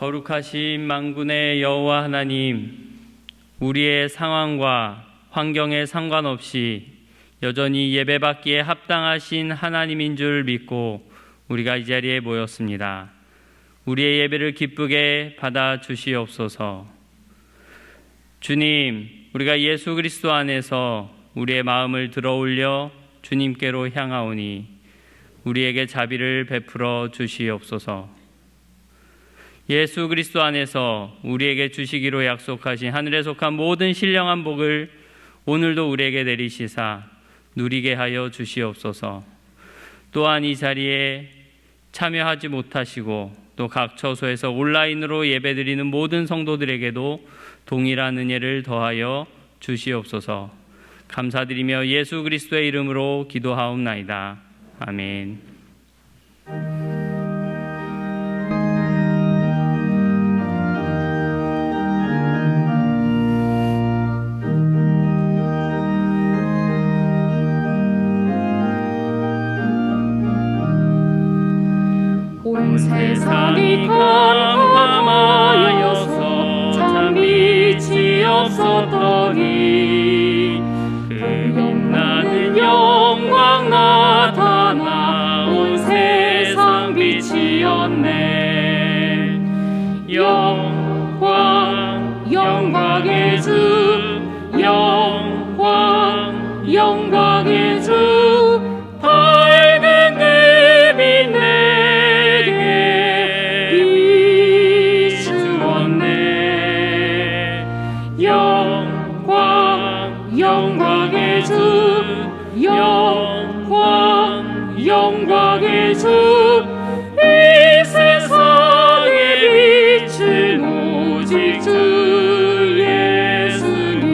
거룩하신 만군의 여호와 하나님, 우리의 상황과 환경에 상관없이 여전히 예배받기에 합당하신 하나님인 줄 믿고 우리가 이 자리에 모였습니다. 우리의 예배를 기쁘게 받아주시옵소서. 주님, 우리가 예수 그리스도 안에서 우리의 마음을 들어올려 주님께로 향하오니 우리에게 자비를 베풀어 주시옵소서. 예수 그리스도 안에서 우리에게 주시기로 약속하신 하늘에 속한 모든 신령한 복을 오늘도 우리에게 내리시사 누리게 하여 주시옵소서. 또한 이 자리에 참여하지 못하시고 또 각 처소에서 온라인으로 예배드리는 모든 성도들에게도 동일한 은혜를 더하여 주시옵소서. 감사드리며 예수 그리스도의 이름으로 기도하옵나이다. 아멘. 온 세상이 깜깜하여서 참 빛이 없었더니 그 빛나는 영광 나타나 온 세상 빛이었네. 영광의 주, 영광의 주, 밝은 그 빛 내게 비추었네. 영광의 주, 영광의 주, 이 세상에 빛은 오직 주 예수님.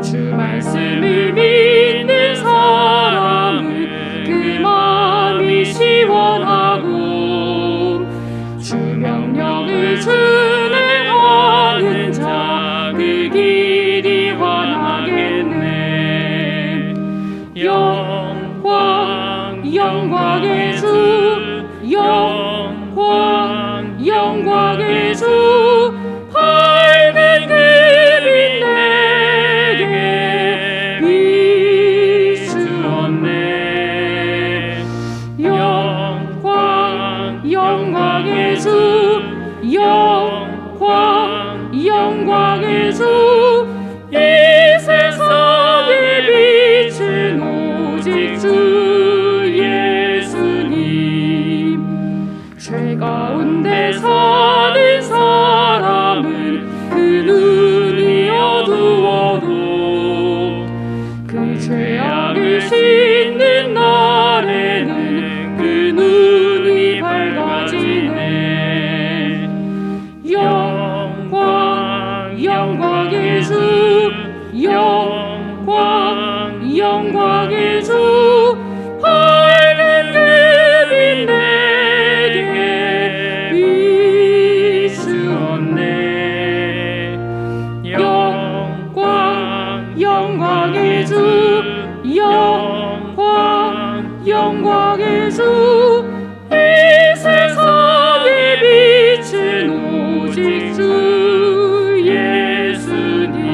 주 말씀을 믿는 사람은 그 마음이 시원하고 주 명령을 준행하는 자 그 길이 환하겠네. 영광의 주, 영광의 주, 밝은 그 빛 내게 비추었네. 영광의 주, 영광의 주, 이 세상에 빛은 오직 주 예수님. 죄 가운데 사는 사람은 그 눈이 어두워도 그 죄악을 씻는 날에는 그 눈이 밝아지네. 영광의 주, 영광의 주, 밝은 그 빛 내게 비추었네. 영광의 주, 영광의 주, 이 세상에 빛은 오직 주 예수님.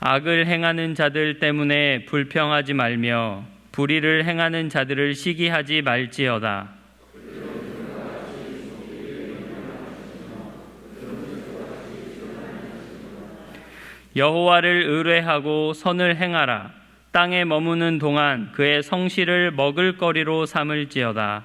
악을 행하는 자들 때문에 불평하지 말며 불의를 행하는 자들을 시기하지 말지어다. 여호와를 의뢰하고 선을 행하라. 땅에 머무는 동안 그의 성실을 먹을거리로 삼을지어다.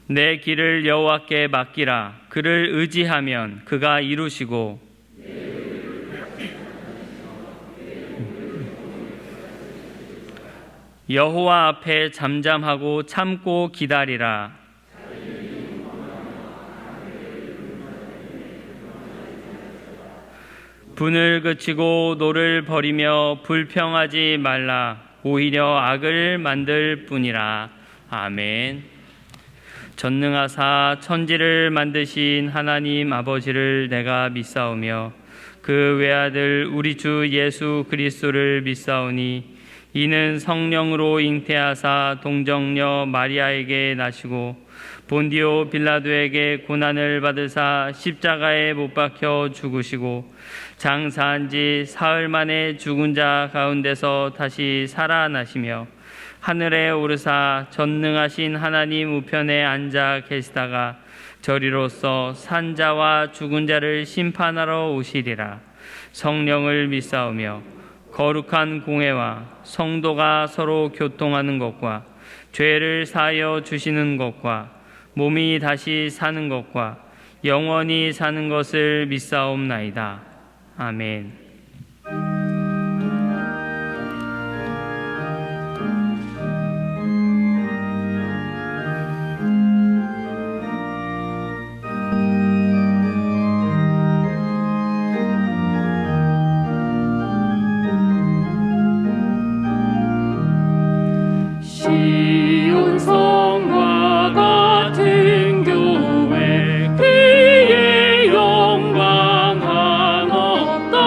내 길을 여호와께 맡기라. 그를 의지하면 그가 이루시고 여호와 앞에 잠잠하고 참고 기다리라. 분을 그치고 노를 버리며 불평하지 말라. 오히려 악을 만들 뿐이라. 아멘. 전능하사 천지를 만드신 하나님 아버지를 내가 믿사오며 그 외아들 우리 주 예수 그리스도를 믿사오니 이는 성령으로 잉태하사 동정녀 마리아에게 나시고 본디오 빌라도에게 고난을 받으사 십자가에 못 박혀 죽으시고 장사한 지 사흘 만에 죽은 자 가운데서 다시 살아나시며 하늘에 오르사 전능하신 하나님 우편에 앉아 계시다가 저리로서 산자와 죽은 자를 심판하러 오시리라. 성령을 믿사오며 거룩한 공회와 성도가 서로 교통하는 것과 죄를 사하여 주시는 것과 몸이 다시 사는 것과 영원히 사는 것을 믿사옵나이다. 아멘. 시온 성과 같은 교회 그의 영광 한없다.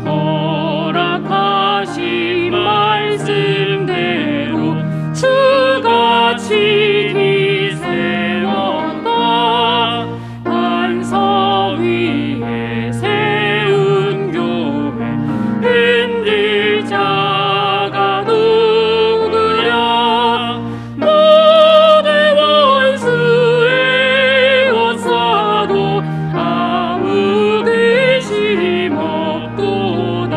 허락하신 말씀대로 주가 친히 세웠다. 반석 위에 세운 교회 흔들 자가 모든 원수의 원사도 아무 근심 없도다.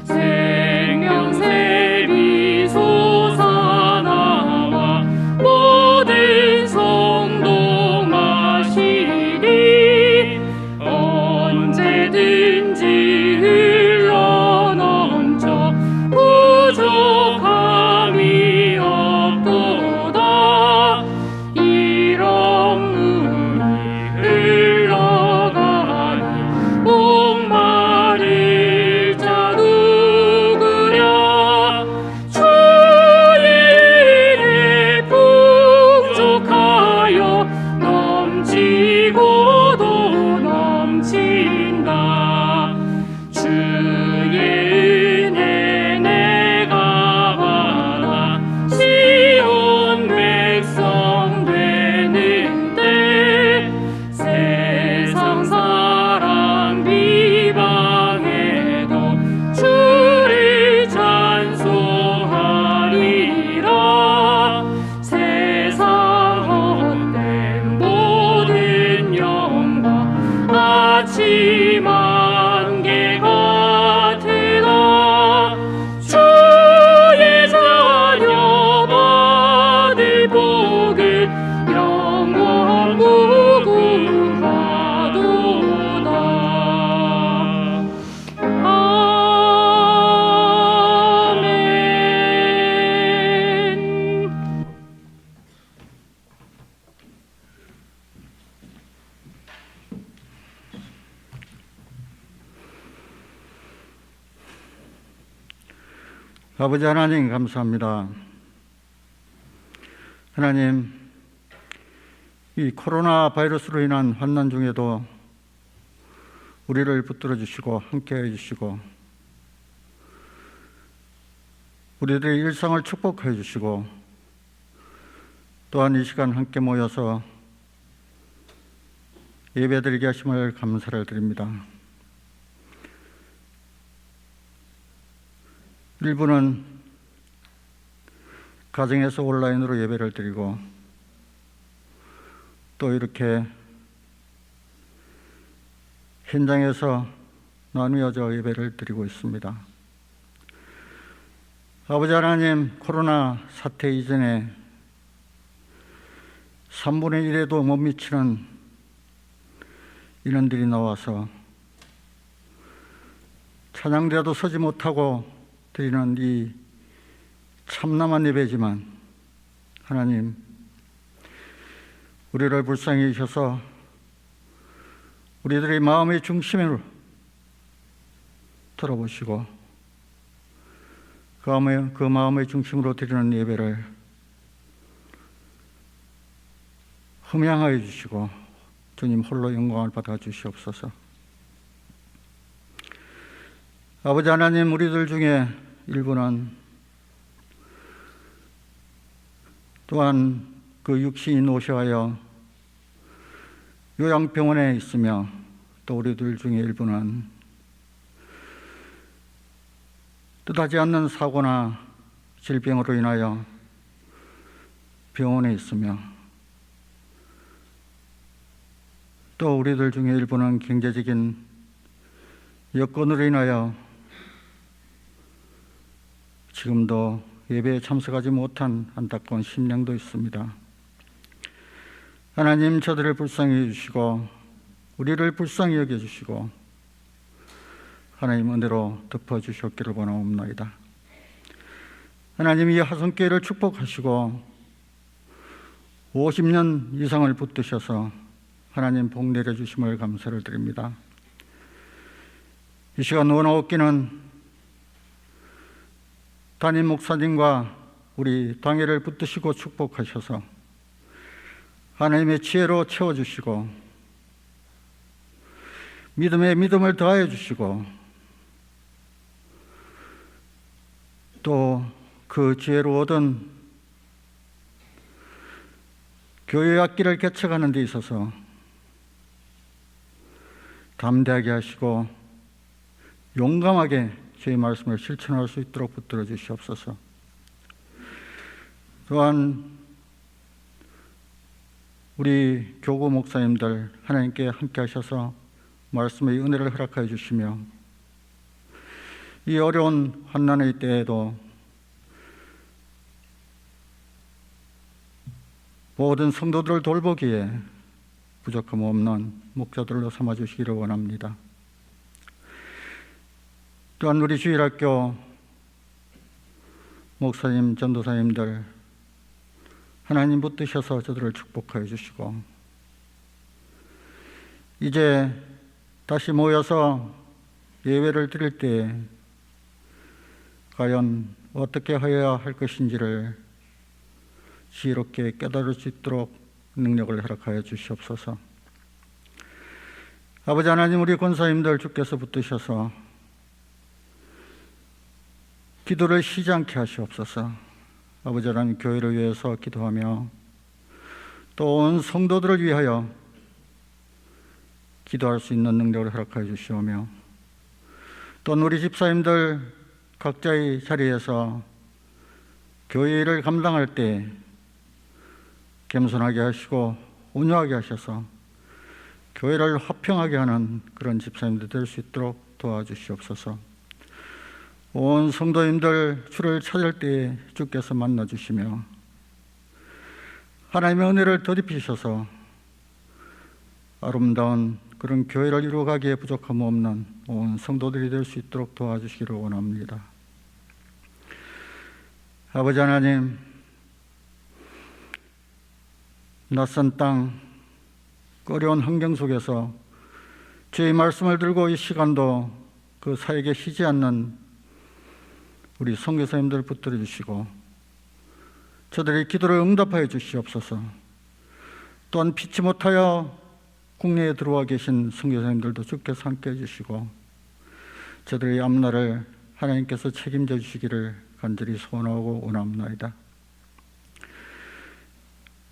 생명샘이 솟아나와 모든 성도 마시리. 언제든지 흘러넘쳐 부족함이 없도다. 이런 물이 흘러가니 목마를 자 누구랴. 주의 은혜 풍족하여 넘치고도 넘친다. 주의 은혜 내가 받아 시온 백성 되는데 세상 사람 비방해도 주를 찬송하리라. 세상 헛된 모든 영광 아침 안개 같으나 주의 자녀 받을 복은 영원 무궁하도다. 아멘. 아버지 하나님 감사합니다. 하나님, 이 코로나 바이러스로 인한 환난 중에도 우리를 붙들어 주시고 함께해 주시고 우리들의 일상을 축복해 주시고 또한 이 시간 함께 모여서 예배드리게 하심을 감사를 드립니다. 일부는 가정에서 온라인으로 예배를 드리고 또 이렇게 현장에서 나누어져 예배를 드리고 있습니다. 아버지 하나님, 코로나 사태 이전에 3분의 1에도 못 미치는 인원들이 나와서 찬양대도 서지 못하고 드리는 이 참남한 예배지만 하나님, 우리를 불쌍히 여기셔서 우리들의 마음의 중심으로 들어보시고 그 마음의 중심으로 드리는 예배를 흠양하여 주시고 주님 홀로 영광을 받아 주시옵소서. 아버지 하나님, 우리들 중에 일부는 또한 그 육신이 노쇠하여 요양병원에 있으며, 또 우리들 중에 일부는 뜻하지 않는 사고나 질병으로 인하여 병원에 있으며, 또 우리들 중에 일부는 경제적인 여건으로 인하여 지금도 예배에 참석하지 못한 안타까운 심령도 있습니다. 하나님, 저들을 불쌍히 여주시고 우리를 불쌍히 여겨주시고 하나님 은혜로 덮어주셨기를 원하옵나이다. 하나님, 이 하성교회를 축복하시고 50년 이상을 붙드셔서 하나님 복 내려주심을 감사를 드립니다. 이 시간 원하옵기는 담임 목사님과 우리 당회를 붙드시고 축복하셔서 하나님의 지혜로 채워주시고 믿음에 믿음을 더하여 주시고 또 그 지혜로 얻은 교회 학기를 개척하는 데 있어서 담대하게 하시고 용감하게 주의 말씀을 실천할 수 있도록 붙들어 주시옵소서. 또한 우리 교구 목사님들 하나님께 함께 하셔서 말씀의 은혜를 허락하여 주시며 이 어려운 환난의 때에도 모든 성도들을 돌보기에 부족함 없는 목자들로 삼아주시기를 원합니다. 또한 우리 주일학교 목사님, 전도사님들 하나님 붙드셔서 저들을 축복하여 주시고 이제 다시 모여서 예배를 드릴 때 과연 어떻게 하여야 할 것인지를 지혜롭게 깨달을 수 있도록 능력을 허락하여 주시옵소서. 아버지 하나님, 우리 권사님들 주께서 붙드셔서 기도를 쉬지 않게 하시옵소서. 아버지 하나님, 교회를 위해서 기도하며 또 온 성도들을 위하여 기도할 수 있는 능력을 허락하여 주시오며 또 우리 집사님들 각자의 자리에서 교회를 감당할 때 겸손하게 하시고 온유하게 하셔서 교회를 화평하게 하는 그런 집사님들 될 수 있도록 도와주시옵소서. 온 성도님들 주를 찾을 때 주께서 만나주시며 하나님의 은혜를 덧입히셔서 아름다운 그런 교회를 이루어가기에 부족함 없는 온 성도들이 될 수 있도록 도와주시기를 원합니다. 아버지 하나님, 낯선 땅, 어려운 환경 속에서 주의 말씀을 들고 이 시간도 그 사역에 쉬지 않는 우리 선교사님들 붙들어 주시고 저들의 기도를 응답하여 주시옵소서. 또한 피치 못하여 국내에 들어와 계신 선교사님들도 주께서 함께 해주시고 저들의 앞날을 하나님께서 책임져 주시기를 간절히 소원하고 원합나이다.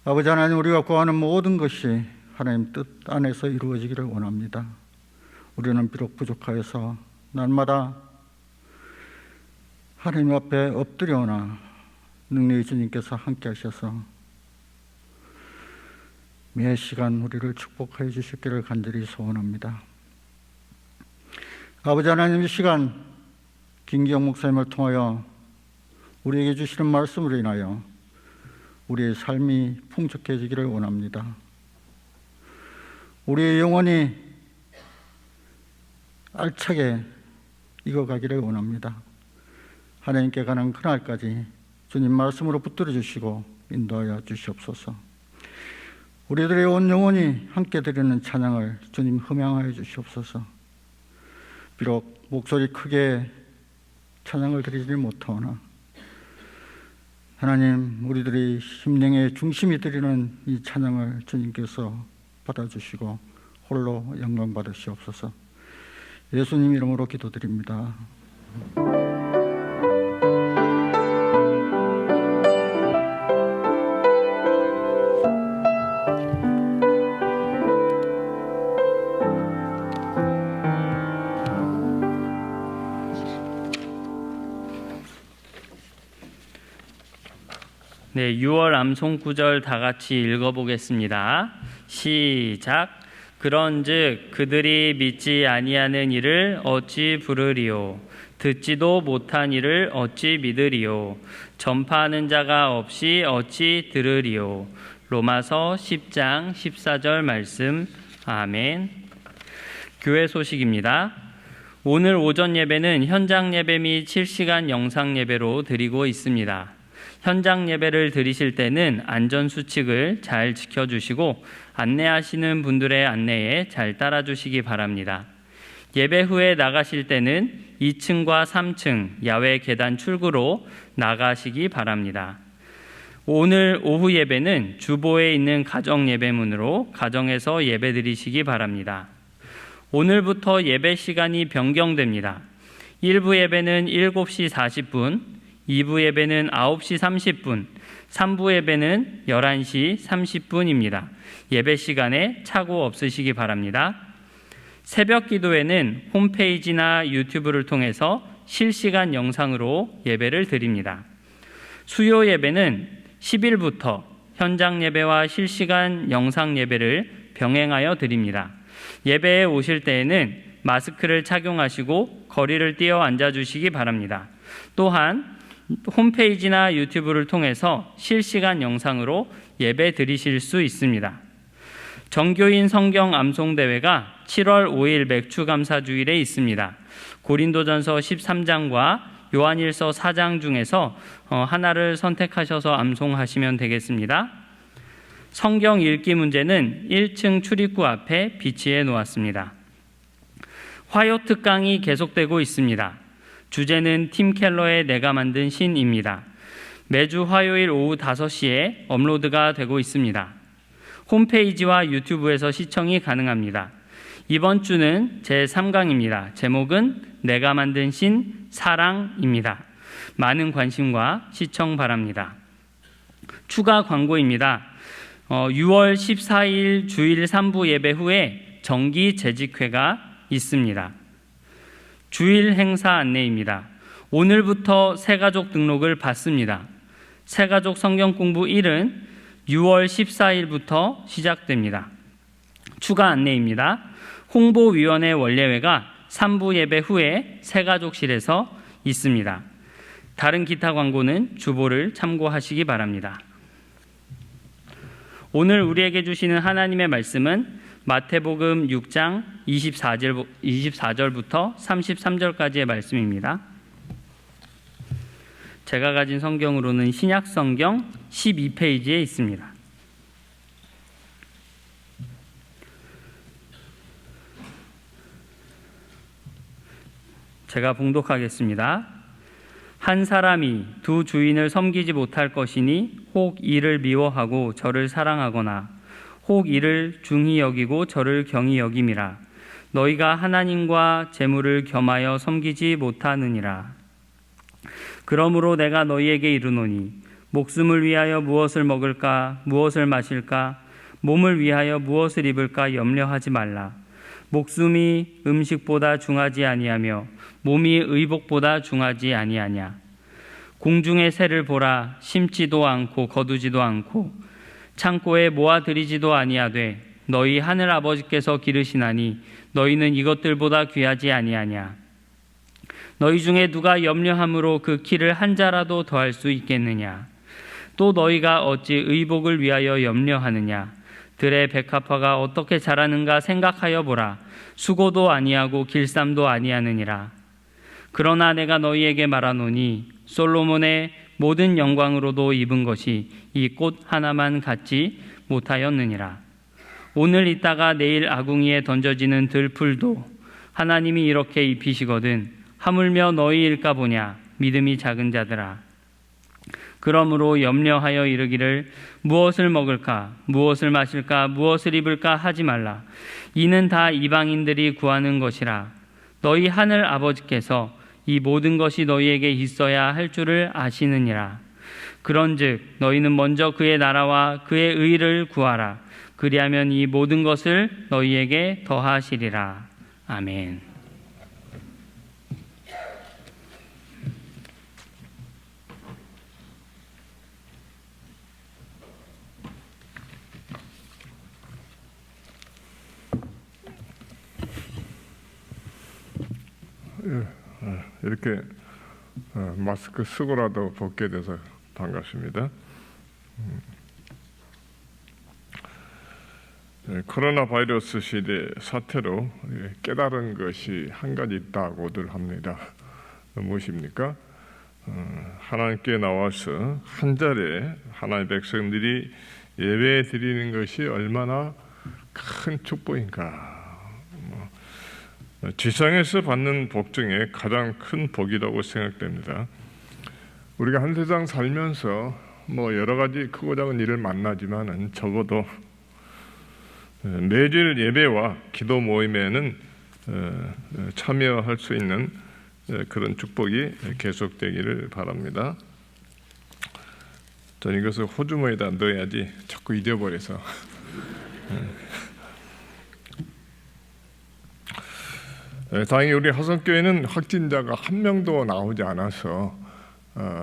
아버지 하나님, 우리가 구하는 모든 것이 하나님 뜻 안에서 이루어지기를 원합니다. 우리는 비록 부족하여서 날마다 하나님 앞에 엎드려오나 능력의 주님께서 함께 하셔서 매 시간 우리를 축복하여 주시기를 간절히 소원합니다. 아버지 하나님, 이 시간 김기영 목사님을 통하여 우리에게 주시는 말씀으로 인하여 우리의 삶이 풍족해지기를 원합니다. 우리의 영혼이 알차게 익어가기를 원합니다. 하나님께 가는 그날까지 주님 말씀으로 붙들어 주시고 인도하여 주시옵소서. 우리들의 온 영혼이 함께 드리는 찬양을 주님 흠양하여 주시옵소서. 비록 목소리 크게 찬양을 드리지 못하오나 하나님, 우리들의 심령의 중심이 드리는 이 찬양을 주님께서 받아주시고 홀로 영광 받으시옵소서. 예수님 이름으로 기도드립니다. 네, 6월 암송 구절 다 같이 읽어보겠습니다. 시작. 그런즉 그들이 믿지 아니하는 이를 어찌 부르리요? 듣지도 못한 이를 어찌 믿으리요? 전파하는 자가 없이 어찌 들으리요? 로마서 10장 14절 말씀. 아멘. 교회 소식입니다. 오늘 오전 예배는 현장 예배 및 실시간 영상 예배로 드리고 있습니다. 현장 예배를 드리실 때는 안전수칙을 잘 지켜주시고 안내하시는 분들의 안내에 잘 따라주시기 바랍니다. 예배 후에 나가실 때는 2층과 3층 야외 계단 출구로 나가시기 바랍니다. 오늘 오후 예배는 주보에 있는 가정 예배문으로 가정에서 예배 드리시기 바랍니다. 오늘부터 예배 시간이 변경됩니다. 1부 예배는 7시 40분, 2부 예배는 9시 30분, 3부 예배는 11시 30분입니다. 예배 시간에 착오 없으시기 바랍니다. 새벽 기도회는 홈페이지나 유튜브를 통해서 실시간 영상으로 예배를 드립니다. 수요 예배는 10일부터 현장 예배와 실시간 영상 예배를 병행하여 드립니다. 예배에 오실 때에는 마스크를 착용하시고 거리를 띄어 앉아주시기 바랍니다. 또한 홈페이지나 유튜브를 통해서 실시간 영상으로 예배 드리실 수 있습니다. 정교인 성경 암송대회가 7월 5일 맥주감사주일에 있습니다. 고린도전서 13장과 요한일서 4장 중에서 하나를 선택하셔서 암송하시면 되겠습니다. 성경 읽기 문제는 1층 출입구 앞에 비치해 놓았습니다. 화요 특강이 계속되고 있습니다. 주제는 팀 켈러의 내가 만든 신입니다. 매주 화요일 오후 5시에 업로드가 되고 있습니다. 홈페이지와 유튜브에서 시청이 가능합니다. 이번 주는 제3강입니다. 제목은 내가 만든 신 사랑입니다. 많은 관심과 시청 바랍니다. 추가 광고입니다. 6월 14일 주일 3부 예배 후에 정기 재직회가 있습니다. 주일 행사 안내입니다. 오늘부터 새가족 등록을 받습니다. 새가족 성경 공부 1은 6월 14일부터 시작됩니다. 추가 안내입니다. 홍보위원회 원례회가 3부 예배 후에 새가족실에서 있습니다. 다른 기타 광고는 주보를 참고하시기 바랍니다. 오늘 우리에게 주시는 하나님의 말씀은 마태복음 6장 24절부터 33절까지의 말씀입니다. 제가 가진 성경으로는 신약성경 12페이지에 있습니다. 제가 봉독하겠습니다. 한 사람이 두 주인을 섬기지 못할 것이니 혹 이를 미워하고 저를 사랑하거나 혹 이를 중히 여기고 저를 경히 여김이라. 너희가 하나님과 재물을 겸하여 섬기지 못하느니라. 그러므로 내가 너희에게 이르노니 목숨을 위하여 무엇을 먹을까 무엇을 마실까 몸을 위하여 무엇을 입을까 염려하지 말라. 목숨이 음식보다 중하지 아니하며 몸이 의복보다 중하지 아니하냐. 공중의 새를 보라. 심지도 않고 거두지도 않고 창고에 모아들이지도 아니하되 너희 하늘 아버지께서 기르시나니 너희는 이것들보다 귀하지 아니하냐. 너희 중에 누가 염려함으로 그 키를 한 자라도 더할 수 있겠느냐. 또 너희가 어찌 의복을 위하여 염려하느냐. 들의 백합화가 어떻게 자라는가 생각하여 보라. 수고도 아니하고 길쌈도 아니하느니라. 그러나 내가 너희에게 말하노니 솔로몬의 모든 영광으로도 입은 것이 이 꽃 하나만 갖지 못하였느니라. 오늘 있다가 내일 아궁이에 던져지는 들풀도 하나님이 이렇게 입히시거든 하물며 너희일까 보냐. 믿음이 작은 자들아. 그러므로 염려하여 이르기를 무엇을 먹을까 무엇을 마실까 무엇을 입을까 하지 말라. 이는 다 이방인들이 구하는 것이라. 너희 하늘 아버지께서 이 모든 것이 너희에게 있어야 할 줄을 아시느니라. 그런즉 너희는 먼저 그의 나라와 그의 의를 구하라. 그리하면 이 모든 것을 너희에게 더하시리라. 아멘. 이렇게 마스크 쓰고라도 벗게 돼서 반갑습니다. 코로나 바이러스 시대 사태로 깨달은 것이 한 가지 있다고들 합니다. 무엇입니까? 하나님께 나와서 한 자리에 하나님의 백성들이 예배 드리는 것이 얼마나 큰 축복인가. 지상에서 받는 복 중에 가장 큰 복이라고 생각됩니다. 우리가 한 세상 살면서 여러 가지 크고 작은 일을 만나지만은 적어도 매주일 예배와 기도 모임에는 참여할 수 있는 그런 축복이 계속되기를 바랍니다. 저는 이것을 호주머니에다 넣어야지 자꾸 잊어버려서. 다행히 우리 화성교회는 확진자가 한 명도 나오지 않아서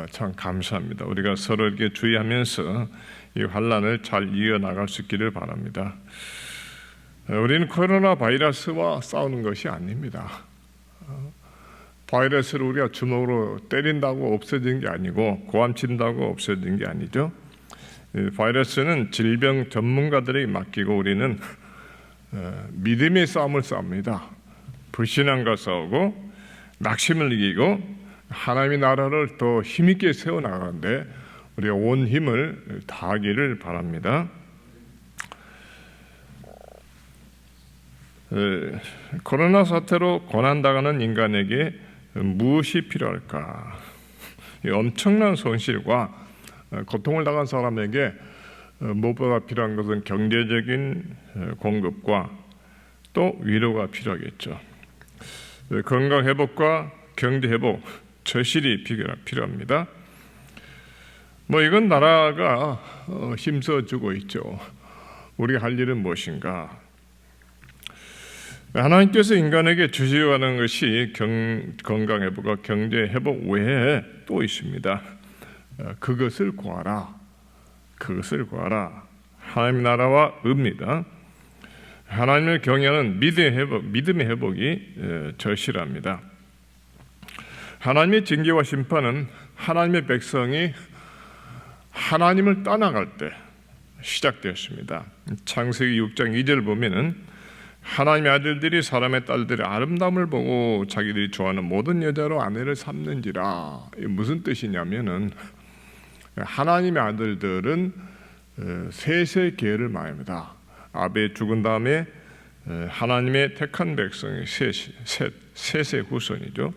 참 감사합니다. 우리가 서로 이렇게 주의하면서 이 환란을 잘 이어나갈 수 있기를 바랍니다. 우리는 코로나 바이러스와 싸우는 것이 아닙니다. 바이러스를 우리가 주먹으로 때린다고 없어진 게 아니고 고함친다고 없어진 게 아니죠. 바이러스는 질병 전문가들에게 맡기고 우리는 믿음의 싸움을 싸웁니다. 불신앙과 싸우고 낙심을 이기고 하나님의 나라를 더 힘있게 세워나가는데 우리가 온 힘을 다하기를 바랍니다. 코로나 사태로 고난당하는 인간에게 무엇이 필요할까? 엄청난 손실과 고통을 당한 사람에게 무엇보다 필요한 것은 경제적인 공급과 또 위로가 필요하겠죠. 건강 회복과 경제 회복, 절실히 필요합니다. 이건 나라가 힘써주고 있죠. 우리가 할 일은 무엇인가? 하나님께서 인간에게 주시려 하는 것이 건강 회복과 경제 회복 외에 또 있습니다. 그것을 구하라. 그것을 구하라. 하나님의 나라와 의입니다. 하나님을 경외하는 믿음의 회복이 절실합니다. 하나님의 징계와 심판은 하나님의 백성이 하나님을 떠나갈 때 시작되었습니다. 창세기 6장 2절 보면은 하나님의 아들들이 사람의 딸들의 아름다움을 보고 자기들이 좋아하는 모든 여자로 아내를 삼는지라. 이게 무슨 뜻이냐면은 하나님의 아들들은 셋의 계를 말합니다. 아벨이 죽은 다음에 하나님의 택한 백성의 셋의 후손이죠.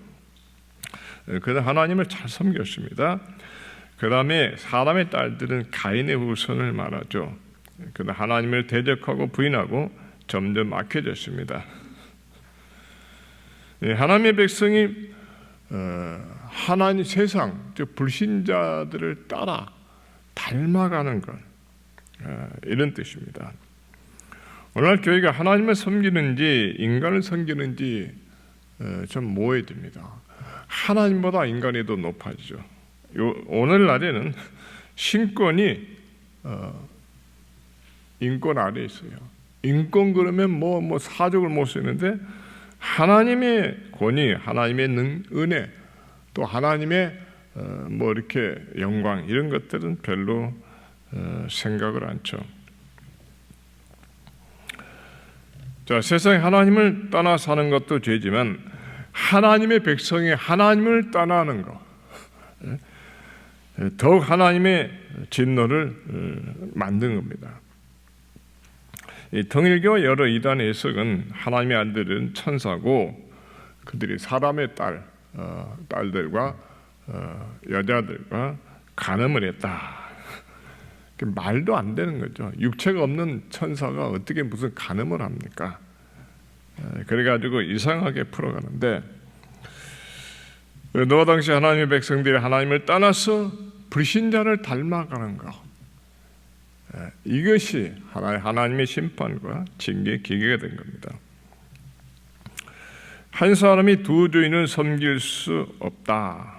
그래서 하나님을 잘 섬겼습니다. 그 다음에 사람의 딸들은 가인의 후손을 말하죠. 그다음 하나님을 대적하고 부인하고 점점 악해졌습니다. 하나님의 백성이 하나님 세상 즉 불신자들을 따라 닮아가는 것 이런 뜻입니다. 오늘날 교회가 하나님을 섬기는지 인간을 섬기는지 좀 모호해집니다. 하나님보다 인간이 더 높아지죠. 오늘날에는 신권이 인권 아래에 있어요. 인권 그러면 사족을 못 쓰는데 하나님의 권위, 하나님의 은혜, 또 하나님의 이렇게 영광 이런 것들은 별로 생각을 않죠. 자, 세상에 하나님을 떠나 사는 것도 죄지만 하나님의 백성이 하나님을 떠나는 것, 더욱 하나님의 진노를 만든 겁니다. 이 통일교 여러 이단의 해석은 하나님의 아들은 천사고 그들이 사람의 딸들과 여자들과 간음을 했다. 말도 안 되는 거죠. 육체가 없는 천사가 어떻게 무슨 간음을 합니까? 그래가지고 이상하게 풀어가는데, 노아 당시 하나님의 백성들이 하나님을 떠나서 불신자를 닮아가는 것, 이것이 하나님의 심판과 징계의 기계가 된 겁니다. 한 사람이 두 주인을 섬길 수 없다.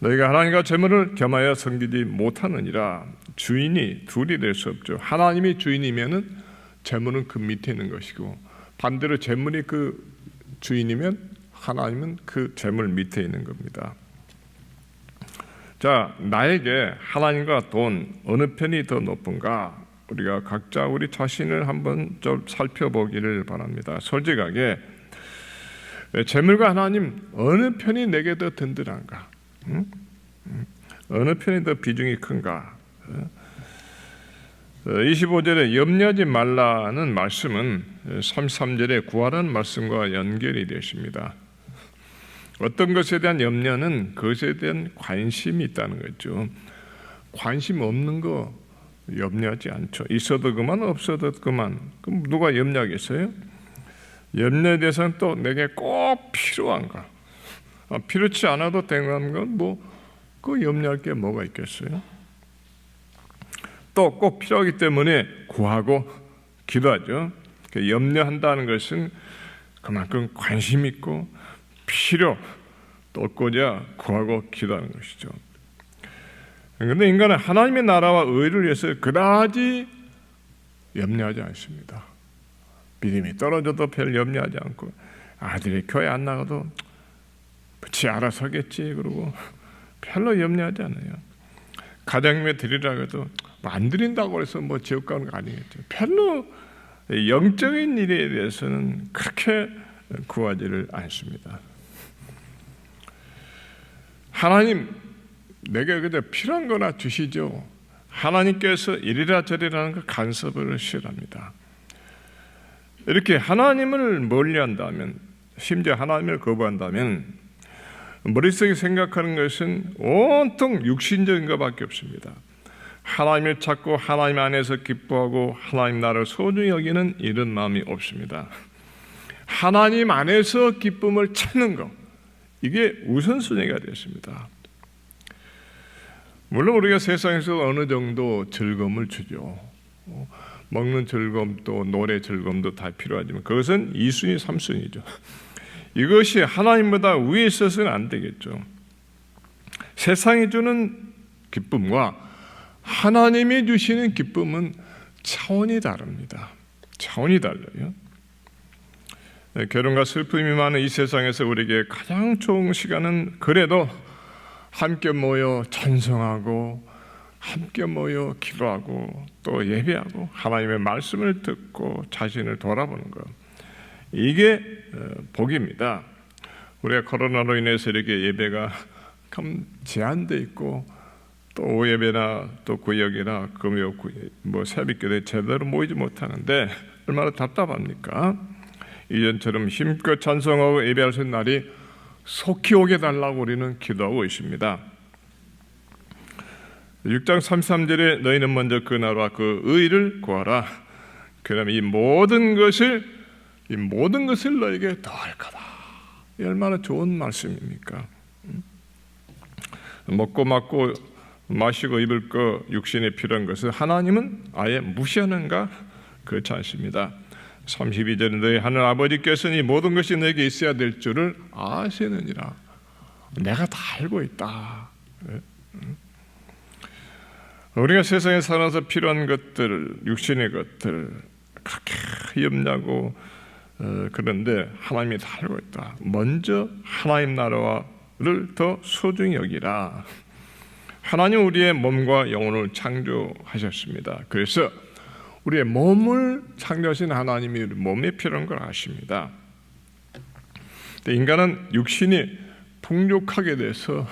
너희가 하나님과 재물을 겸하여 섬기지 못하느니라. 주인이 둘이 될 수 없죠. 하나님이 주인이면은 재물은 그 밑에 있는 것이고, 반대로 재물이 그 주인이면 하나님은 그 재물 밑에 있는 겁니다. 자, 나에게 하나님과 돈 어느 편이 더 높은가? 우리가 각자 우리 자신을 한번 좀 살펴보기를 바랍니다. 솔직하게 재물과 하나님 어느 편이 내게 더 든든한가? 어느 편이 더 비중이 큰가? 25절에 염려하지 말라는 말씀은 33절에 구하라는 말씀과 연결이 되십니다. 어떤 것에 대한 염려는 그것에 대한 관심이 있다는 거죠. 관심 없는 거 염려하지 않죠. 있어도 그만 없어도 그만. 그럼 누가 염려하겠어요? 염려에 대해서는 또 내게 꼭 필요한가? 필요치 않아도 되는 건 그 염려할 게 뭐가 있겠어요? 또 꼭 필요하기 때문에 구하고 기도하죠. 염려한다는 것은 그만큼 관심 있고 필요 돕고자 구하고 기도하는 것이죠. 그런데 인간은 하나님의 나라와 의를 위해서 그다지 염려하지 않습니다. 믿음이 떨어져도 별 염려하지 않고, 아들이 교회 안 나가도 지 알아서 하겠지 그러고 별로 염려하지 않아요. 가장님에 드리라고 해도 안 드린다고 해서 지옥 가는 거 아니겠죠. 별로 영적인 일에 대해서는 그렇게 구하지를 않습니다. 하나님 내게 그저 필요한 거나 주시죠. 하나님께서 이리라 저리라는 그 간섭을 싫어합니다. 이렇게 하나님을 멀리한다면, 심지어 하나님을 거부한다면 머릿속에 생각하는 것은 온통 육신적인 것밖에 없습니다. 하나님을 찾고 하나님 안에서 기뻐하고 하나님 나라를 소중히 여기는 이런 마음이 없습니다. 하나님 안에서 기쁨을 찾는 것, 이게 우선순위가 되었습니다. 물론 우리가 세상에서 어느 정도 즐거움을 주죠. 먹는 즐거움도 노래 즐거움도 다 필요하지만 그것은 2순위, 3순위죠. 이것이 하나님보다 위에 있어서는 안 되겠죠. 세상이 주는 기쁨과 하나님이 주시는 기쁨은 차원이 다릅니다. 차원이 달라요. 결혼과 슬픔이 많은 이 세상에서 우리에게 가장 좋은 시간은 그래도 함께 모여 찬송하고 함께 모여 기도하고 또 예배하고 하나님의 말씀을 듣고 자신을 돌아보는 것, 이게 복입니다. 우리가 코로나로 인해서 이렇게 예배가 제한되어 있고 또 오예배나 또 구역이나 금요 새벽기도에 제대로 모이지 못하는데 얼마나 답답합니까? 이전처럼 힘껏 찬송하고 예배할 수 있는 날이 속히 오게 달라고 우리는 기도하고 있습니다. 6장 33절에 너희는 먼저 그 나라와 그 의를 구하라. 그러면 이 모든 것을 너에게 더할 거다. 얼마나 좋은 말씀입니까? 먹고 마고 마시고 입을 거 육신에 필요한 것을 하나님은 아예 무시하는가? 그렇지 않습니다. 32절에 너희 하늘 아버지께서는 이 모든 것이 너에게 있어야 될 줄을 아시느니라. 내가 다 알고 있다. 우리가 세상에 살아서 필요한 것들, 육신의 것들 그렇게 염려하고 그런데 하나님이 다 알고 있다. 먼저 하나님 나라를 더 소중히 여기라. 하나님 우리의 몸과 영혼을 창조하셨습니다. 그래서 우리의 몸을 창조하신 하나님이 몸에 필요한 걸 아십니다. 인간은 육신이 풍족하게 돼서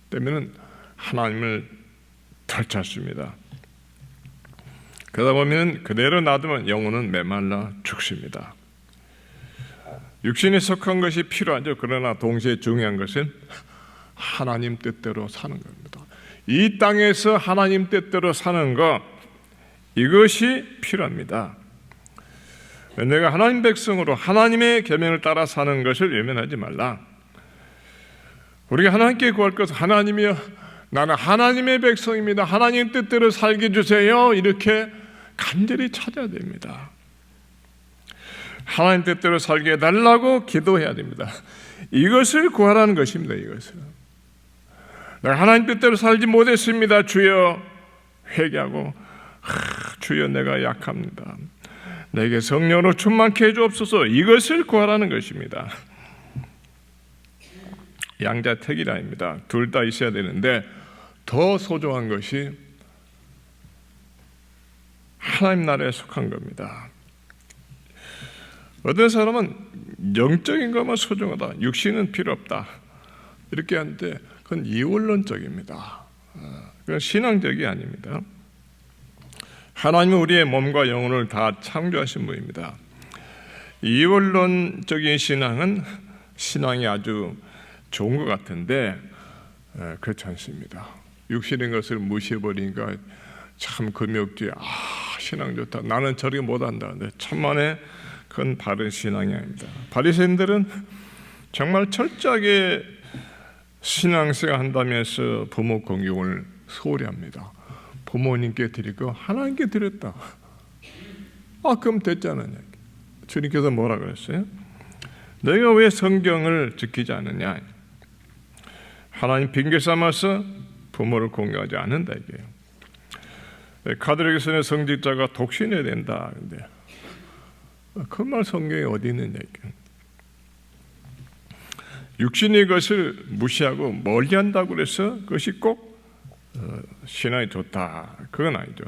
때문에 하나님을 덜 찾습니다. 그러다 보면 그대로 놔두면 영혼은 메말라 죽습니다. 육신에 속한 것이 필요하죠. 그러나 동시에 중요한 것은 하나님 뜻대로 사는 겁니다. 이 땅에서 하나님 뜻대로 사는 것, 이것이 필요합니다. 내가 하나님 백성으로 하나님의 계명을 따라 사는 것을 외면하지 말라. 우리가 하나님께 구할 것은 하나님이여, 나는 하나님의 백성입니다. 하나님 뜻대로 살게 해주세요. 이렇게 간절히 찾아야 됩니다. 하나님 뜻대로 살게 해달라고 기도해야 됩니다. 이것을 구하라는 것입니다. 이것을. 내가 하나님 뜻대로 살지 못했습니다. 주여 회개하고, 주여 내가 약합니다. 내게 성령으로 충만케 해주옵소서. 이것을 구하라는 것입니다. 양자택일아입니다. 둘 다 있어야 되는데 더 소중한 것이 하나님 나라에 속한 겁니다. 어떤 사람은 영적인 것만 소중하다, 육신은 필요 없다 이렇게 하는데 그건 이원론적입니다. 그건 신앙적이 아닙니다. 하나님은 우리의 몸과 영혼을 다 창조하신 분입니다. 이원론적인 신앙은 신앙이 아주 좋은 것 같은데 그렇지 않습니다. 육신인 것을 무시해버리니까 참 금욕지, 신앙 좋다, 나는 저렇게 못한다. 천만에 그건 바른 신앙이 아닙니다. 바리새인들은 정말 철저하게 신앙생활 한다면서 부모 공경을 소홀히 합니다. 부모님께 드리고 하나님께 드렸다. 그럼 됐잖아요. 주님께서 뭐라 그랬어요? 내가 왜 성경을 지키지 않느냐? 하나님 핑계 삼아서 부모를 공경하지 않는다 이게요. 가톨릭에서는 성직자가 독신해야 된다. 근데 그 말 성경에 어디 있느냐 이게. 육신의 것을 무시하고 멀리한다고 그래서 그것이 꼭 신앙이 좋다, 그건 아니죠.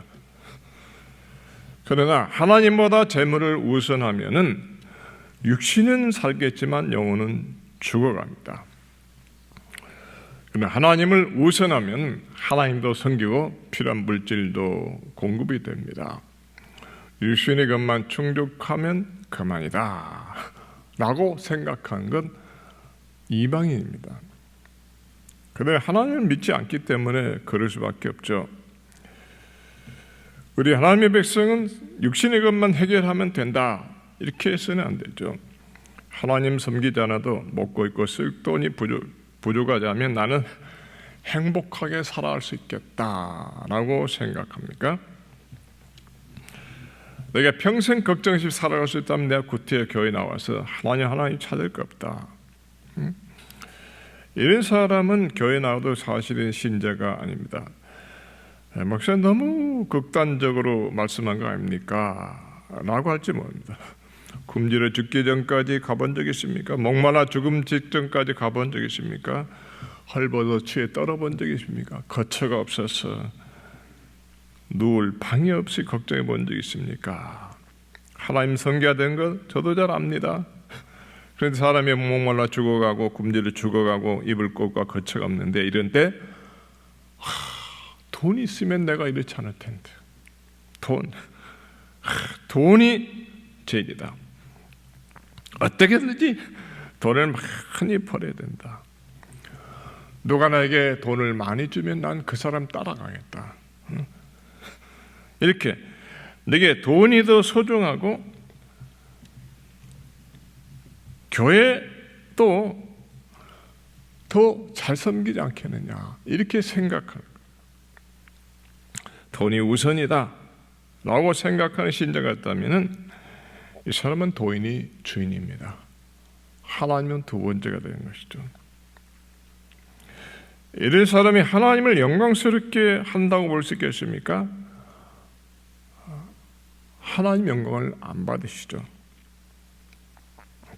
그러나 하나님보다 재물을 우선하면은 육신은 살겠지만 영혼은 죽어갑니다. 그러나 하나님을 우선하면 하나님도 섬기고 필요한 물질도 공급이 됩니다. 육신의 것만 충족하면 그만이다 라고 생각한 건 이방인입니다. 그런데 하나님을 믿지 않기 때문에 그럴 수밖에 없죠. 우리 하나님의 백성은 육신의 것만 해결하면 된다 이렇게 해서는 안 되죠. 하나님 섬기지 않아도 먹고 입고 쓸 돈이 부족하지 않으면 나는 행복하게 살아갈 수 있겠다라고 생각합니까? 내가 평생 걱정 없이 살아갈 수 있다면 내가 구태여 교회 나와서 하나님 찾을 거 없다. 이런 사람은 교회 나와도 사실은 신자가 아닙니다. 목사님 너무 극단적으로 말씀한 거 아닙니까? 라고 할지 모릅니다. 굶주려 죽기 전까지 가본 적 있습니까? 목말라 죽음 직전까지 가본 적 있습니까? 헐벗어 추위에 떨어본 적 있습니까? 거처가 없어서 누울 방이 없이 걱정해 본 적 있습니까? 하나님 성기가 된 것 저도 잘 압니다. 그런데 사람이 목말라 죽어가고 굶주려 죽어가고 입을 곳과 거처가 없는데 이런 때 돈이 있으면 내가 이렇지 않을 텐데 돈이 죄이다. 어떻게든지 돈을 많이 벌어야 된다. 누가 나에게 돈을 많이 주면 난 그 사람 따라가겠다. 이렇게 내게 돈이 더 소중하고 교회도 더 잘 섬기지 않겠느냐 이렇게 생각하는, 돈이 우선이다 라고 생각하는 신자가 있다면 이 사람은 도인이 주인입니다. 하나님은 두 번째가 되는 것이죠. 이런 사람이 하나님을 영광스럽게 한다고 볼 수 있겠습니까? 하나님 영광을 안 받으시죠.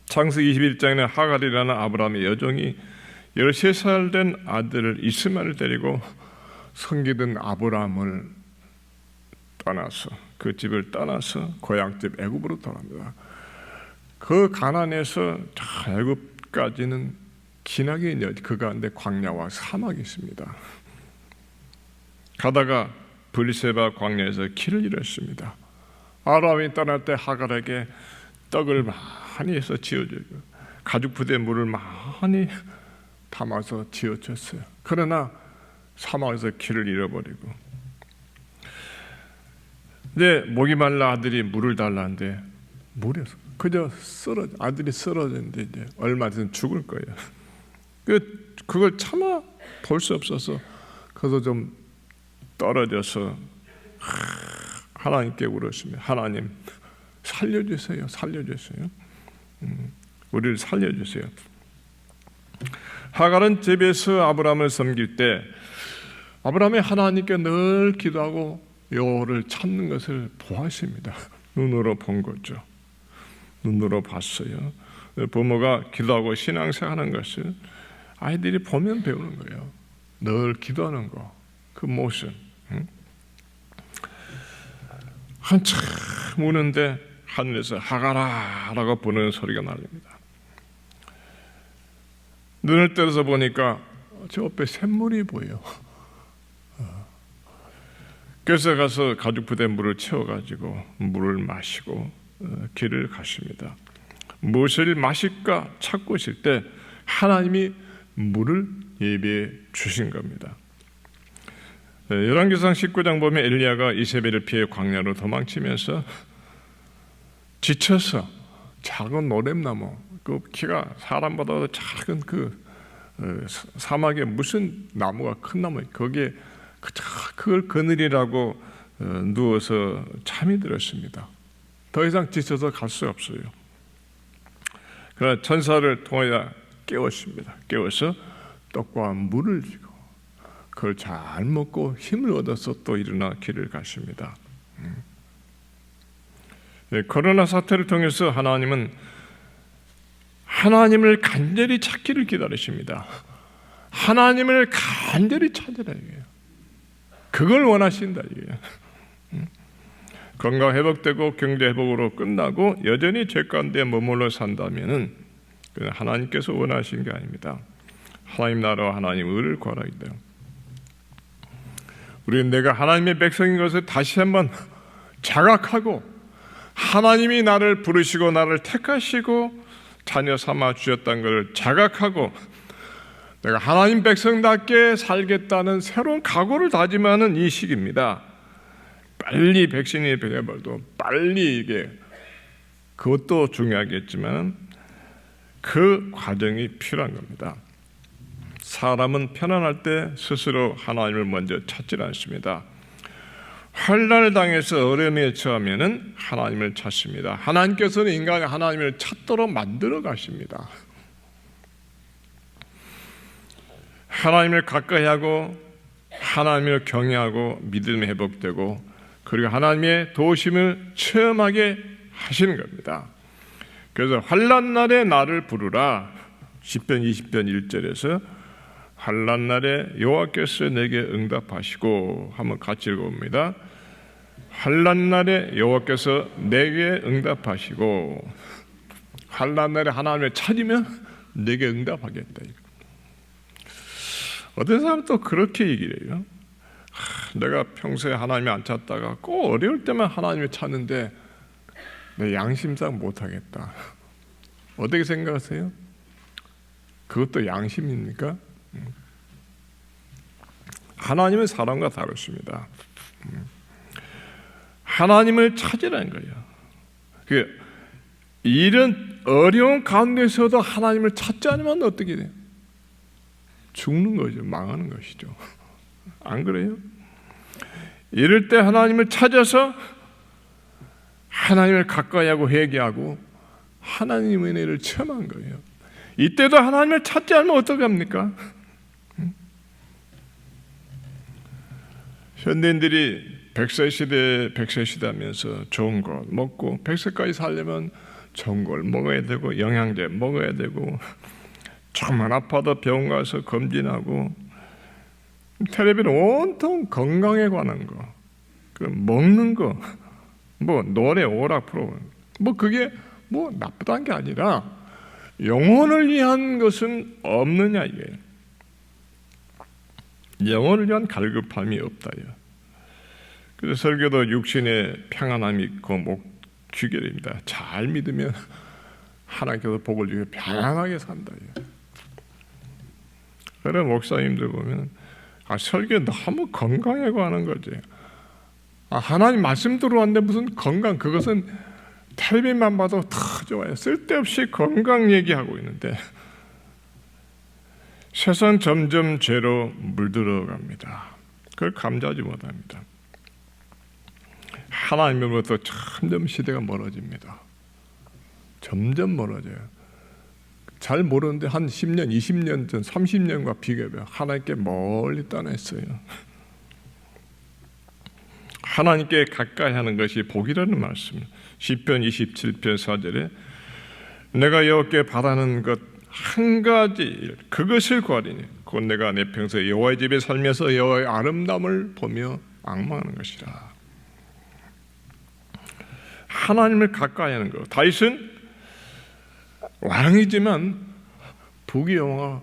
창세기 21장에는 하갈이라는 아브라함의 여종이 13살 된 아들 이스마엘을 데리고 섬기던 아브라함을 떠나서 그 집을 떠나서 고향집 애굽으로 돌아갑니다. 그 가나안에서 애굽까지는 기나게 그 가운데 광야와 사막이 있습니다. 가다가 브리세바 광야에서 길을 잃었습니다. 아브라함이 떠날 때 하갈에게 떡을 많이 해서 지어주고 가죽 부대에 물을 많이 담아서 지어줬어요. 그러나 사막에서 길을 잃어버리고. 근데 목이 말라 아들이 물을 달라는데 물이 그저 아들이 쓰러졌는데 이제 얼마 뒤면 죽을 거예요. 그걸 참아 볼 수 없어서 그래서 좀 떨어져서 하나님께 울었습니다. 하나님 살려주세요. 살려주세요. 우리를 살려주세요. 하갈은 집에서 아브라함을 섬길 때 아브라함이 하나님께 늘 기도하고 여호와를 찾는 것을 보았습니다. 눈으로 본 거죠. 눈으로 봤어요. 부모가 기도하고 신앙생활하는 것을 아이들이 보면 배우는 거예요. 늘 기도하는 거, 그 모습. 한참 우는데 하늘에서 하갈아라고 부르는 소리가 나립니다. 눈을 떠서 보니까 저 옆에 샘물이 보여. 그래서 가서 가죽 부대에 물을 채워가지고 물을 마시고 길을 가십니다. 무엇을 마실까 찾고 있을 때 하나님이 물을 예비해 주신 겁니다. 열왕기상 19장 보면 엘리야가 이세벨을 피해 광야로 도망치면서 지쳐서 작은 노렘나무, 그 키가 사람보다 작은 그 사막에 무슨 나무가 큰 나무, 거기에 그걸 그늘이라고 누워서 잠이 들었습니다. 더 이상 지쳐서 갈 수 없어요. 그러나 천사를 통하여 깨웠습니다. 깨워서 떡과 물을 주고 그걸 잘 먹고 힘을 얻어서 또 일어나 길을 가십니다. 코로나 사태를 통해서 하나님은 하나님을 간절히 찾기를 기다리십니다. 하나님을 간절히 찾으라 이게요. 그걸 원하신다 이게요. 건강 회복되고 경제 회복으로 끝나고 여전히 죄 가운데 머물러 산다면은 하나님께서 원하신 게 아닙니다. 하나님 나라와 하나님 의를 구하라 이다. 우리는 내가 하나님의 백성인 것을 다시 한번 자각하고 하나님이 나를 부르시고 나를 택하시고 자녀 삼아 주셨다는 것을 자각하고 내가 하나님 백성답게 살겠다는 새로운 각오를 다짐하는 이 시기입니다. 빨리 백신이 되어버려도 빨리 이게 그것도 중요하겠지만 그 과정이 필요한 겁니다. 사람은 편안할 때 스스로 하나님을 먼저 찾지 않습니다. 환난을 당해서 어려움에 처하면은 하나님을 찾습니다. 하나님께서는 인간이 하나님을 찾도록 만들어 가십니다. 하나님을 가까이 하고 하나님을 경외하고 믿음이 회복되고 그리고 하나님의 도우심을 체험하게 하시는 겁니다. 그래서 환난 날에 나를 부르라. 시편 20편 1절에서 환난 날에 여호와께서 내게 응답하시고 한번 같이 읽어봅니다. 환난 날에 여호와께서 내게 응답하시고 환난 날에 하나님을 찾으면 내게 응답하겠다. 어떤 사람은 또 그렇게 얘기를 해요. 내가 평소에 하나님을 안 찾다가 꼭 어려울 때만 하나님을 찾는데 내 양심상 못하겠다. 어떻게 생각하세요? 그것도 양심입니까? 하나님은 사람과 다르십니다. 하나님을 찾으라는 거예요. 이런 어려운 가운데서도 하나님을 찾지 않으면 어떻게 돼요? 죽는 거죠. 망하는 것이죠. 안 그래요? 이럴 때 하나님을 찾아서 하나님을 가까이 하고 회개하고 하나님의 은혜를 체험한 거예요. 이때도 하나님을 찾지 않으면 어떻게 합니까? 현대인들이 100세 하면서 좋은 것 먹고 100세까지 살려면 좋은 걸 먹어야 되고 영양제 먹어야 되고 조금만 아파도 병원 가서 검진하고 텔레비는 온통 건강에 관한 거, 그 먹는 거, 뭐 노래 오락 프로그램, 뭐 그게 뭐 나쁘다는 게 아니라 영혼을 위한 것은 없느냐 이게. 영혼을 위한 갈급함이 없다요. 그래서 설교도 육신의 평안함이 있고 귀결입니다. 잘 믿으면 하나님께서 복을 주고 평안하게 산다요. 그런 목사님들 보면 설교 너무 건강하고 하는 거지. 하나님 말씀 들어왔는데 무슨 건강, 그것은 텔레비만 봐도 다 좋아요. 쓸데없이 건강 얘기하고 있는데 세상 점점 죄로 물들어갑니다. 그걸 감지하지 못합니다. 하나님으로부터 점점 시대가 멀어집니다. 점점 멀어져요. 잘 모르는데 한 10년, 20년 전, 30년과 비교해봐요. 하나님께 멀리 떠났어요. 하나님께 가까이 하는 것이 복이라는 말씀. 시편 27편 4절에 내가 여호와께 바라는 것 한 가지, 그것을 구하리니 곧 내가 내 평소에 여호와의 집에 살면서 여호와의 아름다움을 보며 앙망하는 것이라. 하나님을 가까이 하는 것. 다윗은 왕이지만 부귀영화,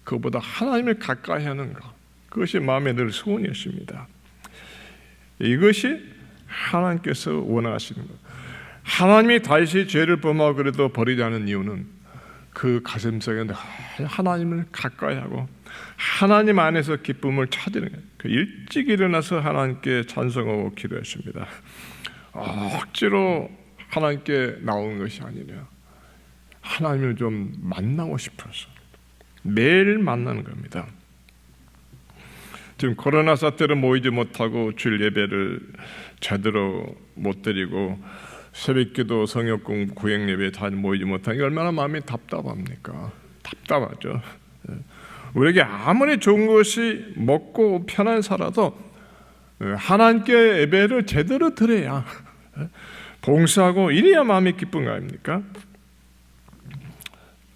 그보다 하나님을 가까이 하는 것, 그것이 마음에 늘 소원이었습니다. 이것이 하나님께서 원하시는 것. 하나님이 다윗이 죄를 범하고 그래도 버리지 않은 이유는 그 가슴속에 하나님을 가까이 하고 하나님 안에서 기쁨을 찾는 거예요. 일찍 일어나서 하나님께 찬송하고 기도했습니다. 억지로 하나님께 나오는 것이 아니라 하나님을 좀 만나고 싶어서 매일 만나는 겁니다. 지금 코로나 사태로 모이지 못하고 주일 예배를 제대로 못 드리고 새벽기도, 성역공부, 구행예배에 다 모이지 못하는 게 얼마나 마음이 답답합니까? 답답하죠. 우리에게 아무리 좋은 것이 먹고 편한 살아도 하나님께 예배를 제대로 드려야 봉사하고 이래야 마음이 기쁜 거 아닙니까?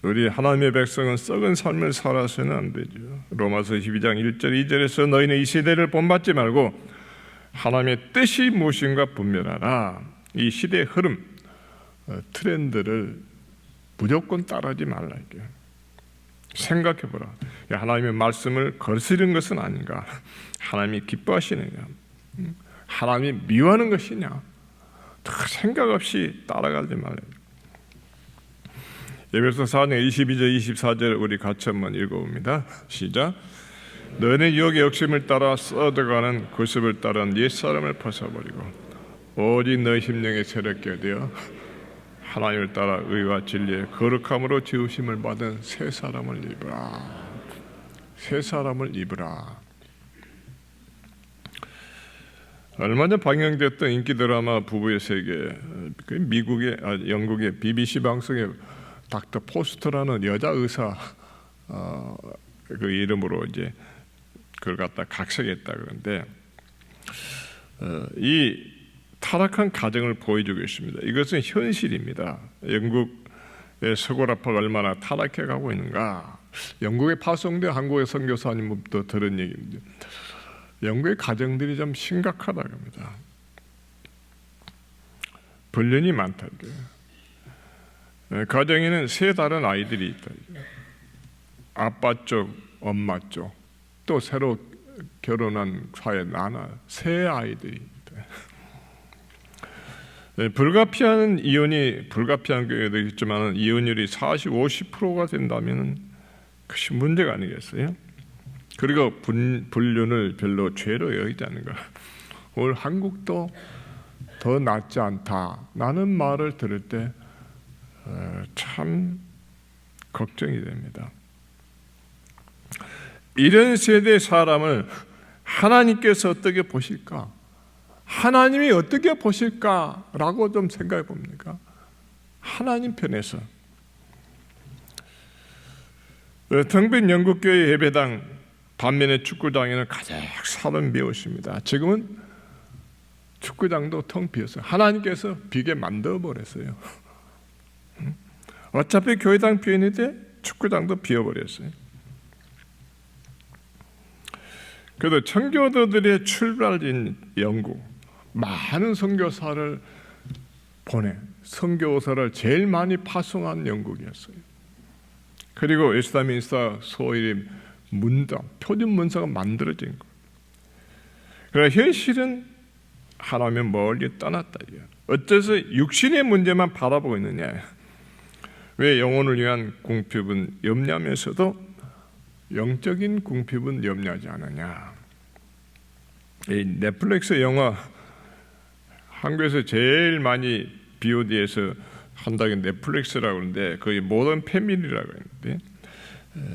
우리 하나님의 백성은 썩은 삶을 살아서는 안 되죠. 로마서 12장 1절 2절에서 너희는 이 시대를 본받지 말고 하나님의 뜻이 무엇인가 분별하라. 이 시대의 흐름, 트렌드를 무조건 따르지 말라. 생각해보라. 하나님의 말씀을 거스르는 것은 아닌가? 하나님이 기뻐하시느냐? 하나님이 미워하는 것이냐? 생각 없이 따라가지 말라. 에베소 4장 22절 24절 우리 같이 한번 읽어봅니다. 시작. 너는 유혹의 욕심을 따라 썩어가는 구습을 따른 옛사람을 벗어버리고 오직 너희 심령에 새롭게 되어 하나님을 따라 의와 진리의 거룩함으로 지으심을 받은 새 사람을 입으라. 새 사람을 입으라. 얼마 전 방영됐던 인기 드라마 부부의 세계, 영국의 BBC 방송의 닥터 포스터라는 여자 의사 그 이름으로 이제 그걸 갖다 각색했다 그러는데 이 타락한 가정을 보여주고 있습니다. 이것은 현실입니다. 영국의 서구라파가 얼마나 타락해 가고 있는가. 영국에 파송된 한국의 선교사님부터 들은 얘기입니다. 영국의 가정들이 좀 심각하다고 합니다. 불륜이 많다. 가정에는 세 다른 아이들이 있다. 아빠 쪽, 엄마 쪽, 또 새로 결혼한 사회 나나 세 아이들이 있다. 불가피한 이혼이 불가피한 경우도 있지만 이혼율이 40, 50%가 된다면 그것이 문제가 아니겠어요? 그리고 불륜을 별로 죄로 여기지 않는 거야. 오늘 한국도 더 낫지 않다라는 말을 들을 때 참 걱정이 됩니다. 이런 세대 사람을 하나님께서 어떻게 보실까? 하나님이 어떻게 보실까라고 좀 생각해 봅니까? 하나님 편에서. 텅빈 영국교회 예배당 반면에 축구장에는 가득 사람 비었습니다. 지금은 축구장도 텅 비었어요. 하나님께서 비게 만들어 버렸어요. 어차피 교회당 비었는데 축구장도 비어버렸어요. 그래도 청교도들의 출발인 영국, 많은 선교사를 보내 선교사를 제일 많이 파송한 영국이었어요. 그리고 웨스트민스터 소위 문답, 표준 문서가 만들어진 거. 그러나 현실은 하나님 멀리 떠났다. 어째서 육신의 문제만 바라보고 있느냐? 왜 영혼을 위한 공표분 염려하면서도 영적인 궁핍은 염려하지 않느냐. 이 넷플릭스 영화 한국에서 제일 많이 BOD에서 한다는 넷플릭스라고 하는데 거기 모던 패밀리라고 했는데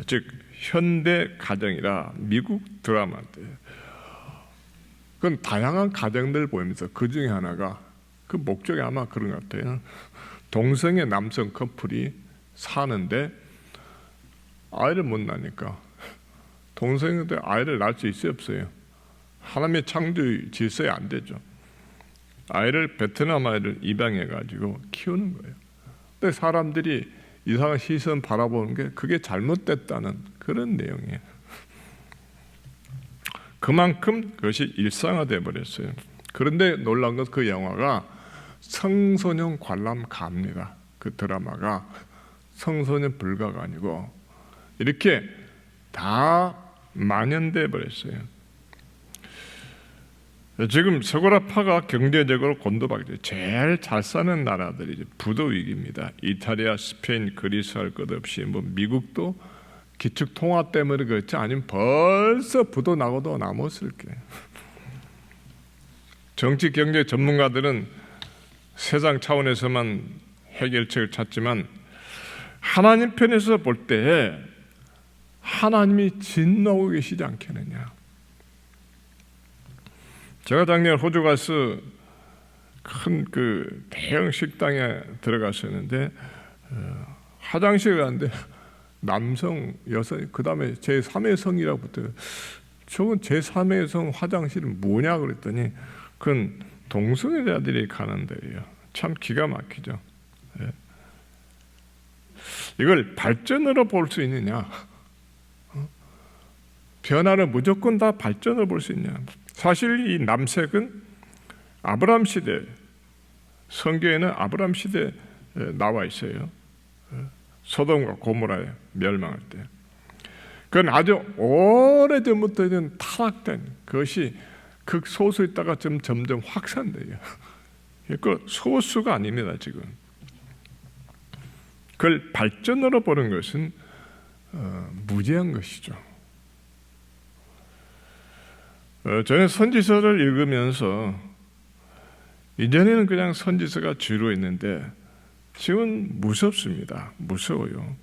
즉 현대 가정이라 미국 드라마인데 그건 다양한 가정들 보면서 그 중에 하나가 그 목적이 아마 그런 것 같아요. 동성애 남성 커플이 사는데 아이를 못 낳으니까 동성애도 아이를 낳을 수 있어요 없어요? 하나님의 창조 질서에 안 되죠. 아이를 베트남 아이를 입양해 가지고 키우는 거예요. 근데 사람들이 이상한 시선 바라보는 게 그게 잘못됐다는 그런 내용이에요. 그만큼 그것이 일상화돼 버렸어요. 그런데 놀라운 건 그 영화가 청소년 관람가입니다. 그 드라마가 청소년 불가가 아니고 이렇게 다 만연돼 버렸어요. 지금 서구라파가 경제적으로 곤두박질 제일 잘 사는 나라들이 부도 위기입니다. 이탈리아, 스페인, 그리스 할 것 없이 뭐 미국도 기축 통화 때문에 그렇지 아니면 벌써 부도 나고도 남았을 거예요. 정치 경제 전문가들은 세상 차원에서만 해결책을 찾지만 하나님 편에서 볼 때 하나님이 진노하고 계시지 않겠느냐. 제가 작년 호주 가서 큰 그 대형 식당에 들어갔었는데 화장실에 갔는데 남성, 여성, 그 다음에 제3의 성이라고 붙어요. 저건 제3의 성 화장실은 뭐냐 그랬더니 그건 동성애자들이 가는 데예요. 참 기가 막히죠. 예. 이걸 발전으로 볼 수 있느냐? 변화를 무조건 다 발전으로 볼 수 있냐? 사실 이 남색은 아브라함 시대, 성경에는 아브라함 시대에 나와 있어요. 소돔과 고모라에 멸망할 때. 그건 아주 오래전부터 타락된 것이 극소수 있다가 점점 확산돼요. 그 소수가 아닙니다 지금. 그걸 발전으로 보는 것은 무지한 것이죠. 저는 선지서를 읽으면서 이전에는 그냥 선지서가 주로 있는데 지금 무섭습니다. 무서워요.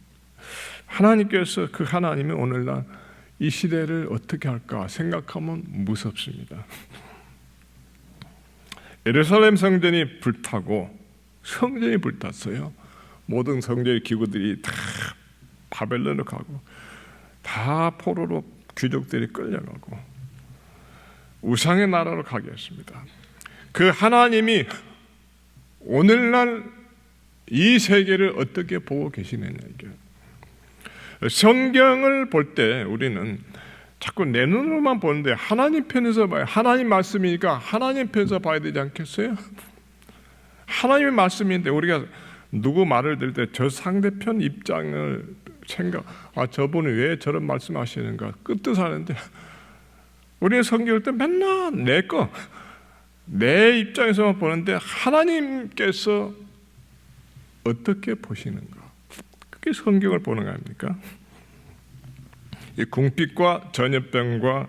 하나님께서 그 하나님이 오늘날 이 시대를 어떻게 할까 생각하면 무섭습니다. 예루살렘 성전이 불타고 성전이 불탔어요. 모든 성전의 기구들이 다 바벨론으로 가고 다 포로로 귀족들이 끌려가고 우상의 나라로 가게 했습니다. 그 하나님이 오늘날 이 세계를 어떻게 보고 계시느냐 이게. 성경을 볼 때 우리는 자꾸 내 눈으로만 보는데 하나님 편에서 봐요. 하나님 말씀이니까 하나님 편에서 봐야 되지 않겠어요? 하나님의 말씀인데 우리가 누구 말을 들을 때 저 상대편 입장을 저분이 왜 저런 말씀하시는가 끄떡하는데 우리는 성경을 때 맨날 내 입장에서만 보는데 하나님께서 어떻게 보시는가? 그게 성경을 보는 거 아닙니까? 이 궁핍과 전염병과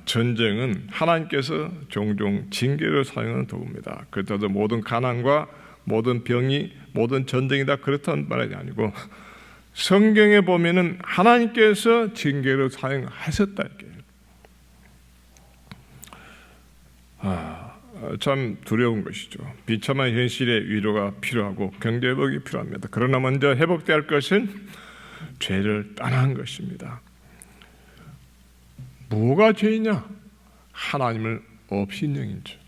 전쟁은 하나님께서 종종 징계를 사용하는 도구입니다. 그렇다고 모든 가난과 모든 병이 모든 전쟁이 다 그렇다는 말이 아니고 성경에 보면은 하나님께서 징계를 사용하셨다 이게. 참 두려운 것이죠. 비참한 현실의 위로가 필요하고 경제 회복이 필요합니다. 그러나 먼저 회복돼야 할 것은 죄를 떠난 것입니다. 뭐가 죄이냐? 하나님을 업신여긴 죄,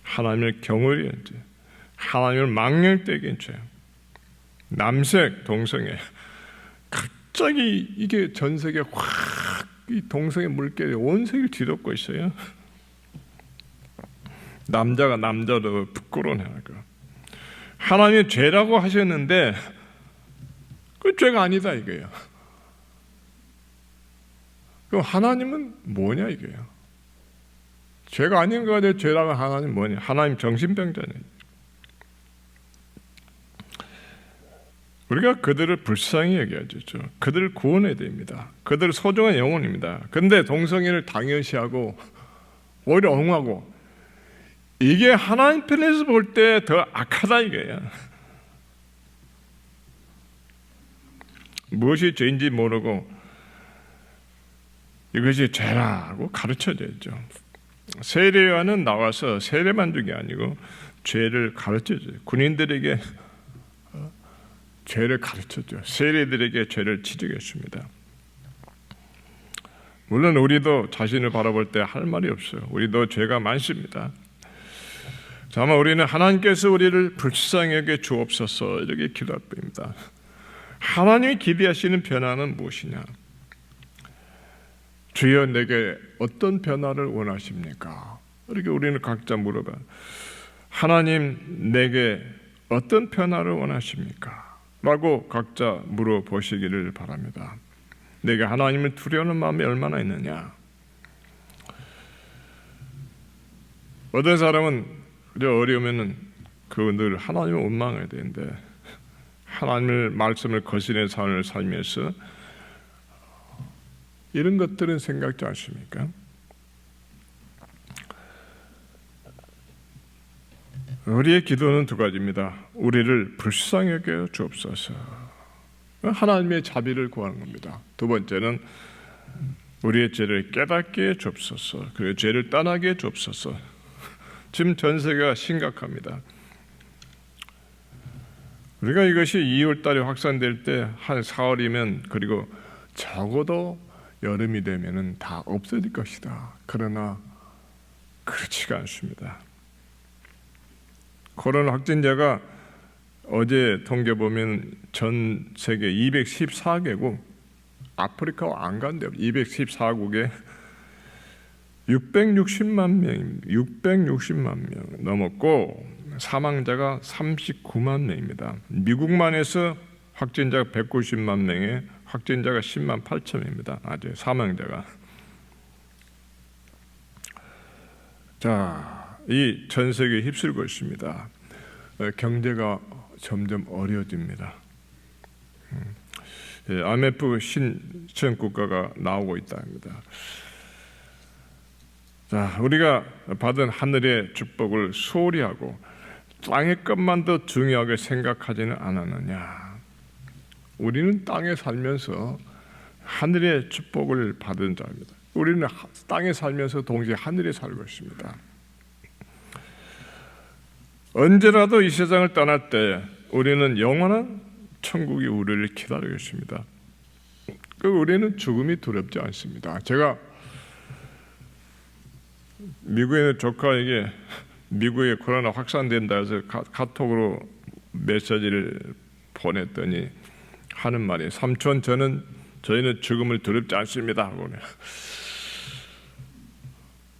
하나님을 경홀히 한 죄, 하나님을 망령되게 한 죄. 남색, 동성애. 갑자기 이게 전 세계 확 이 동성애 물결이 온 세계를 뒤덮고 있어요. 남자가 남자로 부끄러워하고 하나님이 죄라고 하셨는데 그 죄가 아니다 이거예요. 그럼 하나님은 뭐냐 이거예요. 죄가 아닌 거 가지고 죄라고 하나님 뭐냐? 하나님 정신병자네. 우리가 그들을 불쌍히 여겨야죠. 그들을 구원해야 됩니다. 그들은 소중한 영혼입니다. 그런데 동성애를 당연시하고 오히려 옹호하고, 이게 하나님 편에서 볼 때 더 악하다 이거야. 무엇이 죄인지 모르고 이것이 죄라고 가르쳐줘야죠. 세례요한은 나와서 세례만 준 게 아니고 죄를 가르쳐줘요. 군인들에게 죄를 가르쳐줘요. 세례들에게 죄를 지적했습니다. 물론 우리도 자신을 바라볼 때 할 말이 없어요. 우리도 죄가 많습니다. 아마 우리는 하나님께서 우리를 불쌍히 여겨 주옵소서 이렇게 기도할 뿐입니다. 하나님이 기대하시는 변화는 무엇이냐? 주여 내게 어떤 변화를 원하십니까? 이렇게 우리는 각자 물어봐. 하나님 내게 어떤 변화를 원하십니까? 라고 각자 물어보시기를 바랍니다. 내게 하나님을 두려워하는 마음이 얼마나 있느냐? 어떤 사람은 어려우면은 늘 하나님을 원망해야 되는데, 하나님의 말씀을 거스르는 삶을 살면서 이런 것들은 생각지 않습니까? 우리의 기도는 두 가지입니다. 우리를 불쌍히 여겨 주옵소서. 하나님의 자비를 구하는 겁니다. 두 번째는 우리의 죄를 깨닫게 주옵소서. 그리고 죄를 떠나게 주옵소서. 지금 전 세계가 심각합니다. 우리가 이것이 2월 달에 확산될 때 한 4월이면, 그리고 적어도 여름이 되면은 다 없어질 것이다. 그러나 그렇지가 않습니다. 코로나 확진자가 어제 통계 보면 전 세계 214개국, 아프리카 안 간대요. 214국에 660만 명 넘었고 사망자가 39만 명입니다. 미국만 해서 확진자가 190만 명에 확진자가 10만 8천 명입니다. 아주 사망자가. 자, 이 전 세계에 휩쓸고 있습니다. 경제가 점점 어려워집니다. IMF 신청 국가가 나오고 있답니다. 자, 우리가 받은 하늘의 축복을 소홀히 하고 땅의 것만 더 중요하게 생각하지는 않았느냐? 우리는 땅에 살면서 하늘의 축복을 받은 자입니다. 우리는 땅에 살면서 동시에 하늘에 살고 있습니다. 언제라도 이 세상을 떠날 때 우리는 영원한 천국이 우리를 기다리고 있습니다. 우리는 죽음이 두렵지 않습니다. 제가 미국에 있는 조카에게 미국에 코로나 확산된다 해서 카톡으로 메시지를 보냈더니 하는 말이, 삼촌 저희는 죽음을 두렵지 않습니다.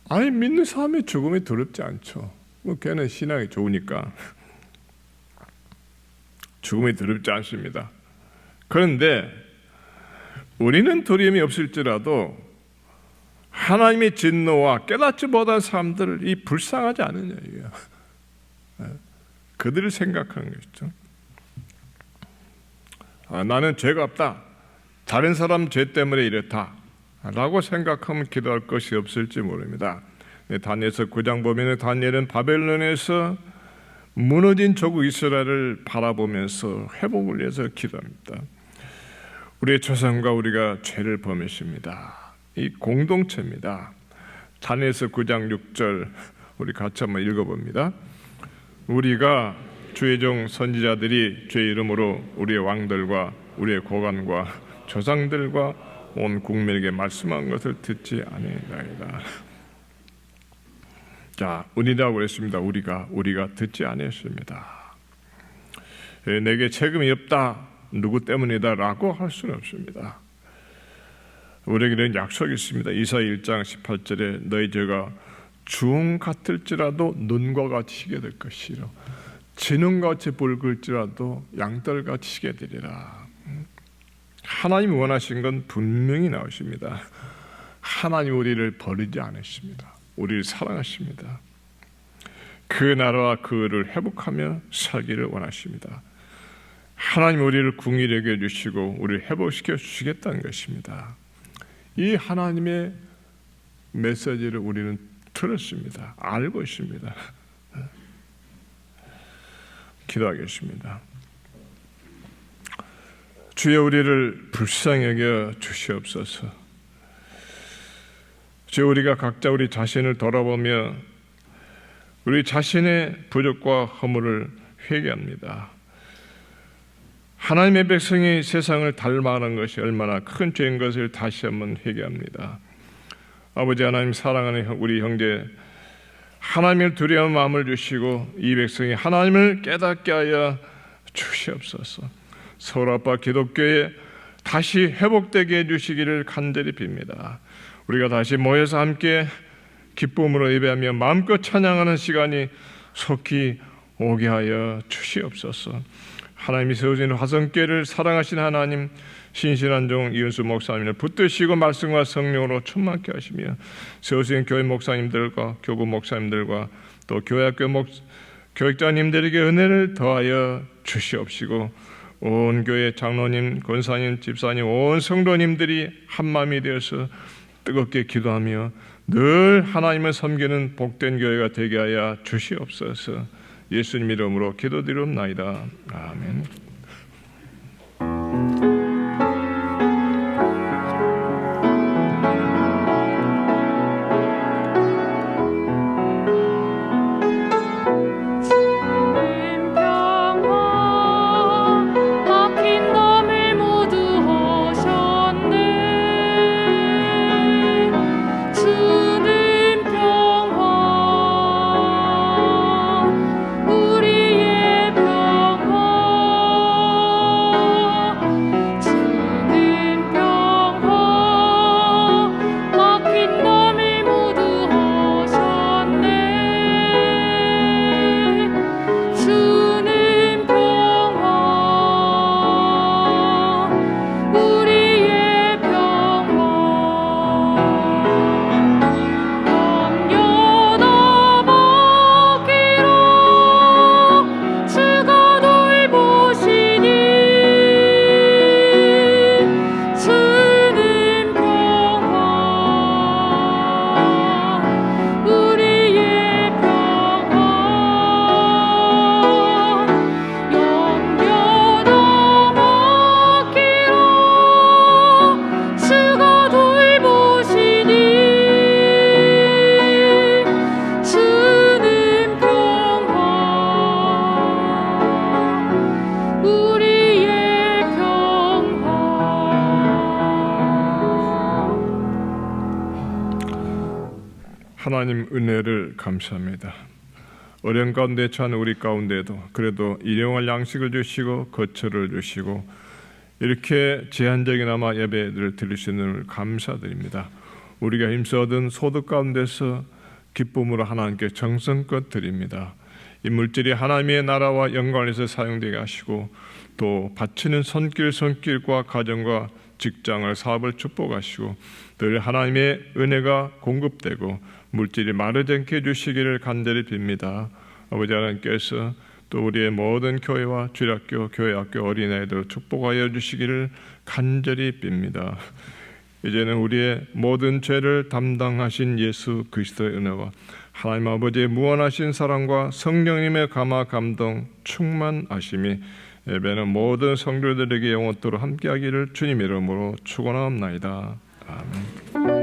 아니, 믿는 사람이 죽음이 두렵지 않죠. 걔는 신앙이 좋으니까 죽음이 두렵지 않습니다. 그런데 우리는 두려움이 없을지라도 하나님의 진노와 깨닫지 못한 사람들이 불쌍하지 않느냐 이거야. 그들을 생각하는 것이죠. 나는 죄가 없다, 다른 사람 죄 때문에 이렇다 라고 생각하면 기도할 것이 없을지 모릅니다. 다니엘서 9장 보면 다니엘은 바벨론에서 무너진 조국 이스라엘을 바라보면서 회복을 위해서 기도합니다. 우리의 조상과 우리가 죄를 범했습니다. 이 공동체입니다. 다니엘서 9장 6절 우리 같이 한번 읽어봅니다. 우리가 주의 종 선지자들이 주의 이름으로 우리의 왕들과 우리의 고관과 조상들과 온 국민에게 말씀한 것을 듣지 아니하나이다. 자, 우리라고 했습니다. 우리가 듣지 아니했습니다. 내게 책임이 없다, 누구 때문이다 라고 할 수는 없습니다. 우리에게는 약속이 있습니다. 이사야 1장 18절에 너희 죄가 주홍 같을지라도 눈과 같이 희게 될 것이요 진홍같이 붉을지라도 양털같이 희게 되리라. 하나님이 원하신 건 분명히 나오십니다. 하나님 우리를 버리지 않으십니다. 우리를 사랑하십니다. 그 나라와 그 의를 회복하며 살기를 원하십니다. 하나님 우리를 궁일하게 해주시고 우리를 회복시켜 주시겠다는 것입니다. 이 하나님의 메시지를 우리는 들었습니다. 알고 있습니다. 기도하겠습니다. 주여 우리를 불쌍히 여겨 주시옵소서. 주여 우리가 각자 우리 자신을 돌아보며 우리 자신의 부족과 허물을 회개합니다. 하나님의 백성이 세상을 닮아가는 것이 얼마나 큰 죄인 것을 다시 한번 회개합니다. 아버지 하나님, 사랑하는 우리 형제, 하나님을 두려운 마음을 주시고 이 백성이 하나님을 깨닫게 하여 주시옵소서. 서울 아빠 기독교에 다시 회복되게 해주시기를 간절히 빕니다. 우리가 다시 모여서 함께 기쁨으로 예배하며 마음껏 찬양하는 시간이 속히 오게 하여 주시옵소서. 하나님이 세우신 화성교회를 사랑하신 하나님, 신실한 종 이은수 목사님을 붙드시고 말씀과 성령으로 충만케 하시며 세우신 교회 목사님들과 교구 목사님들과 또 교회학교 교육자님들에게 은혜를 더하여 주시옵시고 온 교회 장로님, 권사님, 집사님, 온 성도님들이 한마음이 되어서 뜨겁게 기도하며 늘 하나님을 섬기는 복된 교회가 되게 하여 주시옵소서. 예수님 이름으로 기도드리옵나이다. 아멘. 하나님 은혜를 감사합니다. 어려운 가운데 처한 우리 가운데도 그래도 일용할 양식을 주시고 거처를 주시고 이렇게 제한적이나마 예배를 드릴 수 있는 감사드립니다. 우리가 힘써 얻은 소득 가운데서 기쁨으로 하나님께 정성껏 드립니다. 이 물질이 하나님의 나라와 영광에서 사용되게 하시고 또 바치는 손길과 가정과 직장을 사업을 축복하시고 늘 하나님의 은혜가 공급되고 물질이 마르지 않게 해주시기를 간절히 빕니다. 아버지 하나님께서 또 우리의 모든 교회와 주일학교, 교회학교 어린아이들 축복하여 주시기를 간절히 빕니다. 이제는 우리의 모든 죄를 담당하신 예수 그리스도의 은혜와 하나님 아버지의 무한하신 사랑과 성령님의 감화 감동 충만하심이 예배는 모든 성도들에게 영원토록 함께하기를 주님 이름으로 축원하옵나이다. 아멘.